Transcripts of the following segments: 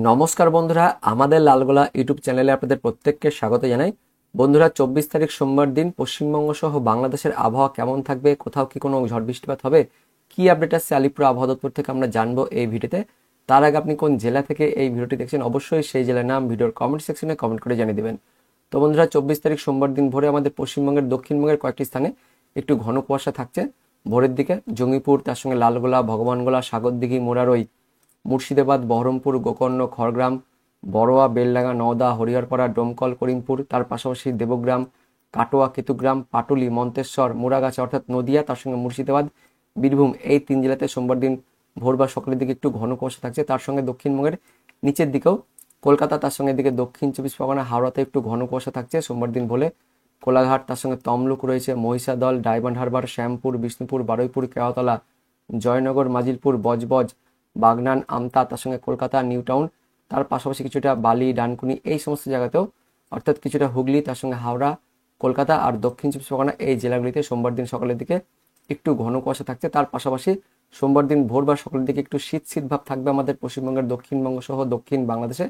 নমস্কার বন্ধুরা, আমাদের লালগোলা ইউটিউব চ্যানেলে আপনাদের প্রত্যেককে স্বাগত জানাই। বন্ধুরা, 24 তারিখ সোমবার দিন পশ্চিমবঙ্গ সহ বাংলাদেশের আবহাওয়া কেমন থাকবে, কোথাও কি কোনো ঝড় বৃষ্টিপাত হবে, কি আপডেট আসছে আলিপুর আবহাওয়া দপ্তর থেকে আমরা জানবো এই ভিডিওতে। তার আগে আপনি কোন জেলা থেকে এই ভিডিওটি দেখছেন অবশ্যই সেই জেলার নাম ভিডিওর কমেন্ট সেকশনে কমেন্ট করে জানিয়ে দেবেন। তো বন্ধুরা, 24 তারিখ সোমবার দিন ভোরে আমাদের পশ্চিমবঙ্গের দক্ষিণবঙ্গের কয়েকটি স্থানে একটু ঘন কুয়াশা থাকছে। ভোরের দিকে জঙ্গিপুর, তার সঙ্গে লালগোলা, ভগবানগোলা, সাগরদিঘি, মোরারই, মুর্শিদাবাদ, বহরমপুর, গোকর্ণ, খড়গ্রাম, বড়োয়া, বেলডাঙ্গা, নওদা, হরিহরপাড়া, ডোমকল, করিমপুর, তার পাশাপাশি দেবগ্রাম, কাটোয়া, কেতুগ্রাম, পাটুলি, মন্তেশ্বর, মুরাগাছা অর্থাৎ নদিয়া, তার সঙ্গে মুর্শিদাবাদ, বীরভূম, এই 3 জেলাতে সোমবার দিন ভোর বা সকালের দিকে একটু ঘন কুয়াশা থাকছে। তার সঙ্গে দক্ষিণবঙ্গের নিচের দিকেও কলকাতা, তার সঙ্গে এদিকে দক্ষিণ 24 পরগনা, হাওড়াতে একটু ঘন কুয়াশা থাকছে সোমবার দিন ভোরে। কোলাঘাট, তার সঙ্গে তমলুক রয়েছে, মহিষাদল, ডায়মন্ড হারবার, শ্যামপুর, বিষ্ণুপুর, বারুইপুর, কেওয়াতলা, জয়নগর, মাজিলপুর, বজবজ, বাগনান, আমতা, তার সঙ্গে কলকাতা, নিউ টাউন, তার পাশাপাশি কিছুটা বালি, ডানকুনি, এই সমস্ত জায়গাতেও অর্থাৎ কিছুটা হুগলি, তার সঙ্গে হাওড়া, কলকাতা আর দক্ষিণ 24 পরগনা, এই জেলাগুলিতে সোমবার দিন সকালের দিকে একটু ঘন কুয়াশা থাকছে। তার পাশাপাশি সোমবার দিন ভোর বা সকালের দিকে একটু শীত শীত ভাব থাকবে আমাদের পশ্চিমবঙ্গের দক্ষিণবঙ্গ সহ দক্ষিণ বাংলাদেশে।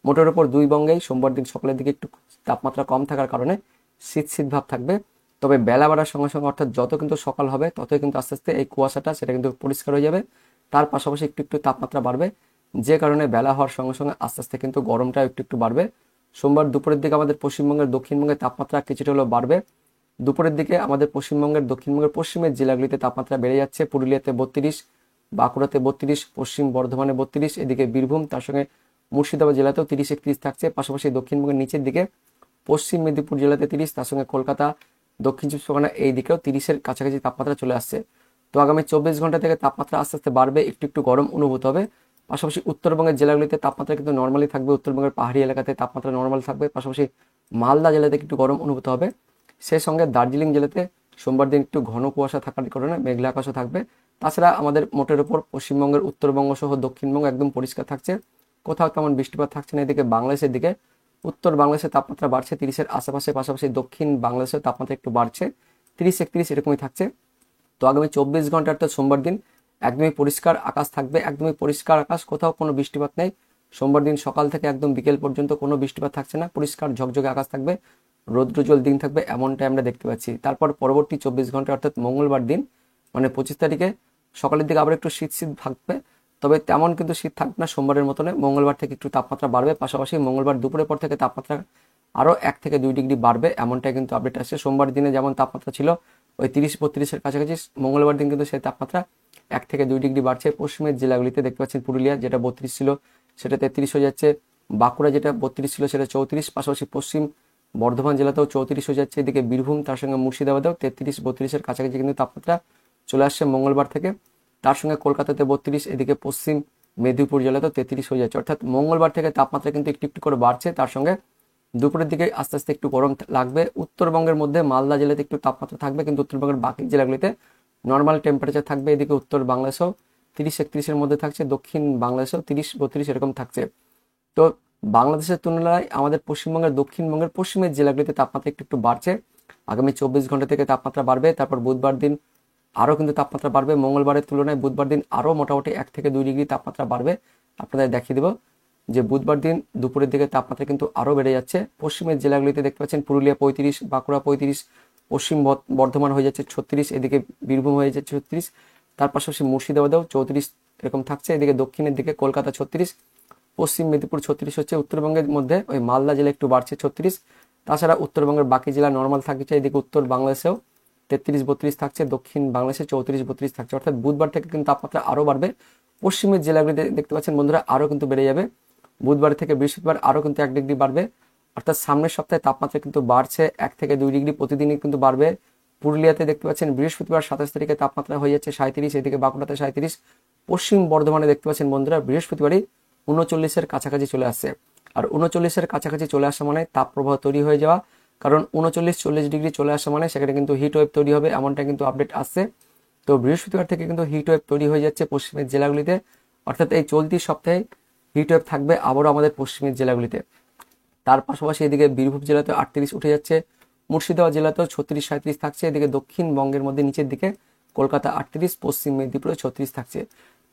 মোটের ওপর দুই বঙ্গেই সোমবার দিন সকালের দিকে একটু তাপমাত্রা কম থাকার কারণে শীত শীত ভাব থাকবে। তবে বেলা বাড়ার সঙ্গে সঙ্গে অর্থাৎ যত কিন্তু সকাল হবে ততই কিন্তু আস্তে আস্তে এই কুয়াশাটা সেটা কিন্তু পরিষ্কার হয়ে যাবে। তার পাশাপাশি একটু একটু তাপমাত্রা বাড়বে, যে কারণে বেলা হওয়ার সঙ্গে সঙ্গে আস্তে আস্তে কিন্তু গরমটা একটু একটু বাড়বে। সোমবার দুপুরের দিকে আমাদের পশ্চিমবঙ্গের দক্ষিণবঙ্গের তাপমাত্রা কিছুটা হলেও বাড়বে। দুপুরের দিকে আমাদের পশ্চিমবঙ্গের দক্ষিণবঙ্গের পশ্চিমের জেলাগুলিতে তাপমাত্রা বেড়ে যাচ্ছে। পুরুলিয়াতে 32, বাঁকুড়াতে 32, পশ্চিম বর্ধমানে 32, এদিকে বীরভূম, তার সঙ্গে মুর্শিদাবাদ জেলাতেও 30-31 থাকছে। পাশাপাশি দক্ষিণবঙ্গের নিচের দিকে পশ্চিম মেদিনীপুর জেলাতে 30, তার সঙ্গে কলকাতা, দক্ষিণ 24 পরগনা, এই দিকেও 30-এর কাছাকাছি তাপমাত্রা চলে আসছে। তো আগামী 24 ঘন্টা থেকে তাপমাত্রা আস্তে আস্তে বাড়বে, একটু একটু গরম অনুভূত হবে। পাশাপাশি উত্তরবঙ্গের জেলাগুলিতে তাপমাত্রা কিন্তু নর্মালি থাকবে, উত্তরবঙ্গের পাহাড়ি এলাকাতে তাপমাত্রা নর্মাল থাকবে। পাশাপাশি মালদা জেলাতে একটু গরম অনুভূত হবে। সেই সঙ্গে দার্জিলিং জেলাতে সোমবার দিন একটু ঘন কুয়াশা থাকার কারণে মেঘলা আকাশও থাকবে। তাছাড়া আমাদের মোটের উপর পশ্চিমবঙ্গের উত্তরবঙ্গ সহ দক্ষিণবঙ্গ একদম পরিষ্কার থাকছে, কোথাও তেমন বৃষ্টিপাত থাকছে না। এদিকে বাংলাদেশের দিকে উত্তর বাংলাদেশের তাপমাত্রা বাড়ছে 30-এর আশেপাশে, পাশাপাশি দক্ষিণ বাংলাদেশের তাপমাত্রা একটু বাড়ছে 30-31 এরকমই থাকছে। তো আগামী 24 ঘন্টা অর্থাৎ সোমবার দিন একদমই পরিষ্কার আকাশ থাকবে, একদমই পরিষ্কার আকাশ, কোথাও কোনো বৃষ্টিপাত নেই। সোমবার দিন সকাল থেকে একদম বিকেল পর্যন্ত কোনো বৃষ্টিপাত থাকছে না, পরিষ্কার ঝকঝকে আকাশ থাকবে, রৌদ্রোজ্জ্বল দিন থাকবে, এমনটাই আমরা দেখতে পাচ্ছি। তারপর পরবর্তী 24 ঘন্টা অর্থাৎ মঙ্গলবার দিন মানে 25 তারিখে সকালের দিকে আবার একটু শীত শীত থাকবে, তবে তেমন কিন্তু শীত থাকবে না সোমবারের মতনে। মঙ্গলবার থেকে একটু তাপমাত্রা বাড়বে, পাশাপাশি মঙ্গলবার দুপুরের পর থেকে তাপমাত্রা আরও 1 থেকে 2 ডিগ্রি বাড়বে, এমনটাই কিন্তু আপডেট আসছে। সোমবার দিনে যেমন তাপমাত্রা ছিল ওই 30-32-এর কাছাকাছি, মঙ্গলবার দিন কিন্তু সেই তাপমাত্রা 1 থেকে 2 ডিগ্রি বাড়ছে। পশ্চিমের জেলাগুলিতে দেখতে পাচ্ছেন পুরুলিয়া যেটা 32 ছিল সেটা 33 হয়ে যাচ্ছে, বাঁকুড়া যেটা 32 ছিল সেটা 34, পাশাপাশি পশ্চিম বর্ধমান জেলাতেও 34 হয়ে যাচ্ছে, এদিকে বীরভূম, তার সঙ্গে মুর্শিদাবাদেও 33-32-এর কাছাকাছি কিন্তু তাপমাত্রা চলে আসছে মঙ্গলবার থেকে। তার সঙ্গে কলকাতাতে 32, এদিকে পশ্চিম মেদিনীপুর জেলাতেও 33 হয়ে যাচ্ছে। অর্থাৎ মঙ্গলবার থেকে তাপমাত্রা কিন্তু একটু একটু করে বাড়ছে। তার সঙ্গে দুপুরের দিকে আস্তে আস্তে একটু গরম লাগবে। উত্তরবঙ্গের মধ্যে মালদা জেলাতে একটু তাপমাত্রা থাকবে, কিন্তু উত্তরবঙ্গের বাকি জেলাগুলিতে নর্মাল টেম্পারেচার থাকবে। এদিকে উত্তর বাংলাদেশেও 30-31-এর মধ্যে থাকছে, দক্ষিণ বাংলাদেশেও 30-32 এরকম থাকছে। তো বাংলাদেশের তুলনায় আমাদের পশ্চিমবঙ্গের দক্ষিণবঙ্গের পশ্চিমের জেলাগুলিতে তাপমাত্রা একটু একটু বাড়ছে। আগামী 24 ঘন্টা থেকে তাপমাত্রা বাড়বে। তারপর বুধবার দিন আরও কিন্তু তাপমাত্রা বাড়বে, মঙ্গলবারের তুলনায় বুধবার দিন আরও মোটামুটি 1 থেকে 2 ডিগ্রি তাপমাত্রা বাড়বে। আপনাদের দেখিয়ে দেবো যে বুধবার দিন দুপুরের দিকে তাপমাত্রা কিন্তু আরও বেড়ে যাচ্ছে। পশ্চিমের জেলাগুলিতে দেখতে পাচ্ছেন পুরুলিয়া 35, বাঁকুড়া 35, পশ্চিম বর্ধমান হয়ে যাচ্ছে 36, এদিকে বীরভূম হয়ে যাচ্ছে 36, তার পাশাপাশি মুর্শিদাবাদেও 34 এরকম থাকছে। এদিকে দক্ষিণের দিকে কলকাতা 36, পশ্চিম মেদিনীপুর 36 হচ্ছে। উত্তরবঙ্গের মধ্যে ওই মালদা জেলা একটু বাড়ছে 36। তাছাড়া উত্তরবঙ্গের বাকি জেলা নর্মাল থাকছে। এদিকে উত্তর বাংলাদেশেও 33-32 থাকছে, দক্ষিণ বাংলাদেশে 34-32 থাকছে। অর্থাৎ বুধবার থেকে কিন্তু তাপমাত্রা আরও বাড়বে। পশ্চিমের জেলাগুলিতে দেখতে পাচ্ছেন বন্ধুরা আরও কিন্তু বেড়ে যাবে। বুধবার থেকে বৃহস্পতিবার আরও কিন্তু 1 ডিগ্রি বাড়বে। অর্থাৎ সামনের সপ্তাহে তাপমাত্রা কিন্তু বাড়ছে 1 থেকে 2 ডিগ্রি প্রতিদিনই কিন্তু বাড়বে। পুরুলিয়াতে দেখতে পাচ্ছেন বৃহস্পতিবার 27 তারিখে তাপমাত্রা হয়ে যাচ্ছে 37, এদিকে বাঁকুড়াতে 37, পশ্চিম বর্ধমানে দেখতে পাচ্ছেন বন্ধুরা বৃহস্পতিবারই 39-এর কাছাকাছি চলে আসছে। আর 39-এর কাছাকাছি চলে আসা মানে তাপপ্রবাহ তৈরি হয়ে যাওয়া, কারণ 39-40 ডিগ্রি চলে আসা মানে সেখানে কিন্তু হিট ওয়েভ তৈরি হবে, এমনটা কিন্তু আপডেট আসছে। তো বৃহস্পতিবার থেকে কিন্তু হিট ওয়েভ তৈরি হয়ে যাচ্ছে পশ্চিমের জেলাগুলিতে। অর্থাৎ এই চলতি সপ্তাহে হিট ওয়েভ থাকবে আবারও আমাদের পশ্চিমের জেলাগুলিতে। তার পাশাপাশি এদিকে বীরভূম জেলাতে 38 উঠে যাচ্ছে, মুর্শিদাবাদ জেলাতেও 36-37 থাকছে। এদিকে দক্ষিণবঙ্গের মধ্যে নিচের দিকে কলকাতা 38, পশ্চিম মেদিনীপুরে 36 থাকছে।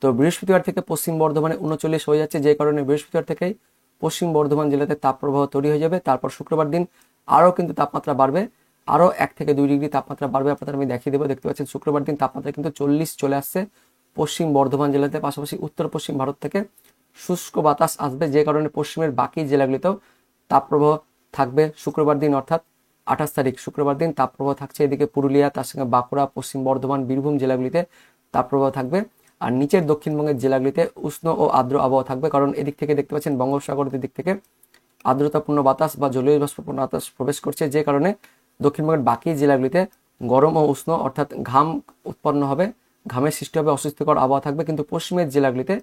তো বৃহস্পতিবার থেকে পশ্চিম বর্ধমানে 39 হয়ে যাচ্ছে, যে কারণে বৃহস্পতিবার থেকেই পশ্চিম বর্ধমান জেলাতে তাপপ্রবাহ তৈরি হয়ে যাবে। তারপর শুক্রবার দিন আরও কিন্তু তাপমাত্রা বাড়বে, আরও 1 থেকে 2 ডিগ্রি তাপমাত্রা বাড়বে। আপনাদের আমি দেখিয়ে দেবো, দেখতে পাচ্ছেন শুক্রবার দিন তাপমাত্রা কিন্তু 40 চলে আসছে পশ্চিম বর্ধমান জেলাতে। পাশাপাশি উত্তর পশ্চিম ভারত থেকে শুষ্ক বাতাস আসবে, যে কারণে পশ্চিমের বাকি জেলাগুলিতেও তাপপ্রবাহ থাকবে শুক্রবার দিন, অর্থাৎ 28 তারিখ শুক্রবার দিন তাপপ্রবাহ থাকছে। এদিকে পুরুলিয়া, তার সঙ্গে বাঁকুড়া, পশ্চিম বর্ধমান, বীরভূম জেলাগুলিতে তাপপ্রবাহ থাকবে। আর নিচের দক্ষিণবঙ্গের জেলাগুলিতে উষ্ণ ও আর্দ্র আবহাওয়া থাকবে, কারণ এদিক থেকে দেখতে পাচ্ছেন বঙ্গোপসাগরের দিক থেকে আর্দ্রতাপূর্ণ বাতাস বা জলীয় বাষ্পপূর্ণ বাতাস প্রবেশ করছে, যে কারণে দক্ষিণবঙ্গের বাকি জেলাগুলিতে গরম ও উষ্ণ অর্থাৎ ঘাম উৎপন্ন হবে, ঘামের সৃষ্টি হবে, অস্বস্তিকর আবহাওয়া থাকবে। কিন্তু পশ্চিমের জেলাগুলিতে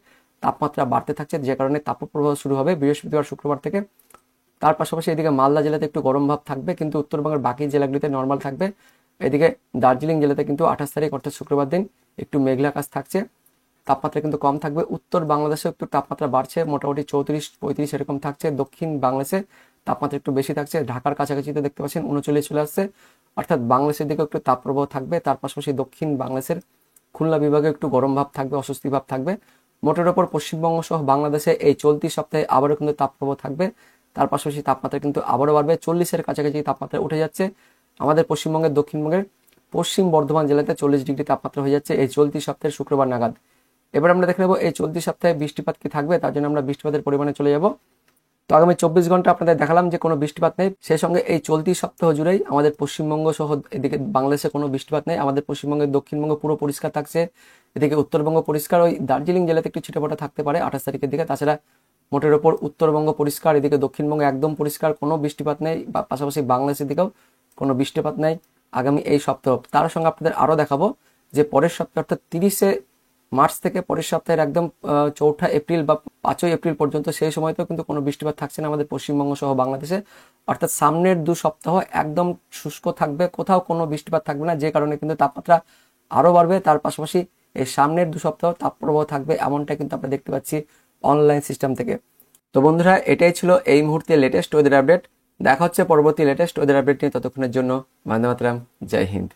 তাপমাত্রা বাড়তে থাকছে, যে কারণে তাপপ্রবাহ শুরু হবে বৃহস্পতিবার শুক্রবার থেকে। তার পাশাপাশি এদিকে মালদা জেলাতে একটু গরম ভাব থাকবে, কিন্তু উত্তরবঙ্গের বাকি জেলাগুলিতে নর্মাল থাকবে। এদিকে দার্জিলিং জেলাতে কিন্তু 28 তারিখ অর্থাৎ শুক্রবার দিন একটু মেঘলা আকাশ থাকছে, তাপমাত্রা কিন্তু কম থাকবে। উত্তর বাংলাদেশে একটু তাপমাত্রা বাড়ছে, মোটামুটি 34-35 এরকম থাকছে। দক্ষিণ বাংলাদেশে তাপমাত্রা একটু বেশি থাকছে, ঢাকার কাছাকাছিতে দেখতে পাচ্ছেন 39 চলে আসছে, অর্থাৎ বাংলাদেশের দিকে একটু তাপপ্রবাহ থাকবে। তার পাশাপাশি দক্ষিণ বাংলাদেশের খুলনা বিভাগে একটু গরম ভাব থাকবে, অস্বস্তি ভাব থাকবে। মোটের ওপর পশ্চিমবঙ্গ সহ বাংলাদেশে এই চলতি সপ্তাহে আবারও কিন্তু তাপপ্রবাহ থাকবে। তার পাশাপাশি তাপমাত্রা কিন্তু আবারও বাড়বে, 40-এর কাছাকাছি তাপমাত্রা উঠে যাচ্ছে। আমাদের পশ্চিমবঙ্গের দক্ষিণবঙ্গের পশ্চিম বর্ধমান জেলাতে 40 ডিগ্রি তাপমাত্রা হয়ে যাচ্ছে এই চলতি সপ্তাহের শুক্রবার নাগাদ। এবার আমরা দেখে নেবো এই চলতি সপ্তাহে বৃষ্টিপাত কি থাকবে, তার জন্য আমরা বৃষ্টিপাতের পরিমাণে চলে যাব। তো আগামী 24 ঘন্টা আপনাদের দেখালাম যে কোনো বৃষ্টিপাত নেই, সেই সঙ্গে এই চলতি সপ্তাহ জুড়েই আমাদের পশ্চিমবঙ্গ সহ এদিকে বাংলাদেশে কোনো বৃষ্টিপাত নেই। আমাদের পশ্চিমবঙ্গের দক্ষিণবঙ্গ পুরো পরিষ্কার থাকছে, এদিকে উত্তরবঙ্গ পরিষ্কার, ওই দার্জিলিং জেলাতে একটু ছিটেফোঁটা থাকতে পারে 28 তারিখের দিকে। তাছাড়া মোটের ওপর উত্তরবঙ্গ পরিষ্কার, এদিকে দক্ষিণবঙ্গ একদম পরিষ্কার, কোনো বৃষ্টিপাত নেই। পাশাপাশি বাংলাদেশের দিকেও কোনো বৃষ্টিপাত নেই আগামী এই সপ্তাহ। তার সঙ্গে আপনাদের আরও দেখাবো যে পরের সপ্তাহে অর্থাৎ 30শে মার্চ থেকে পরের সপ্তাহের একদম 4 এপ্রিল বা 5 এপ্রিল পর্যন্ত, সেই সময়তেও কিন্তু কোনো বৃষ্টিপাত থাকছে না আমাদের পশ্চিমবঙ্গ সহ বাংলাদেশে। অর্থাৎ সামনের 2 সপ্তাহ একদম শুষ্ক থাকবে, কোথাও কোনো বৃষ্টিপাত থাকবে না, যে কারণে কিন্তু তাপমাত্রা আরও বাড়বে। তার পাশাপাশি এই সামনের 2 সপ্তাহ তাপপ্রবাহ থাকবে, এমনটা কিন্তু আমরা দেখতে পাচ্ছি অনলাইন সিস্টেম থেকে। তো বন্ধুরা, এটাই ছিল এই মুহূর্তে লেটেস্ট ওয়েদার আপডেট। দেখা হচ্ছে পরবর্তী লেটেস্ট ওয়েদার আপডেট নিয়ে, ততক্ষণের জন্য বন্দে মাতরম, জয় হিন্দ।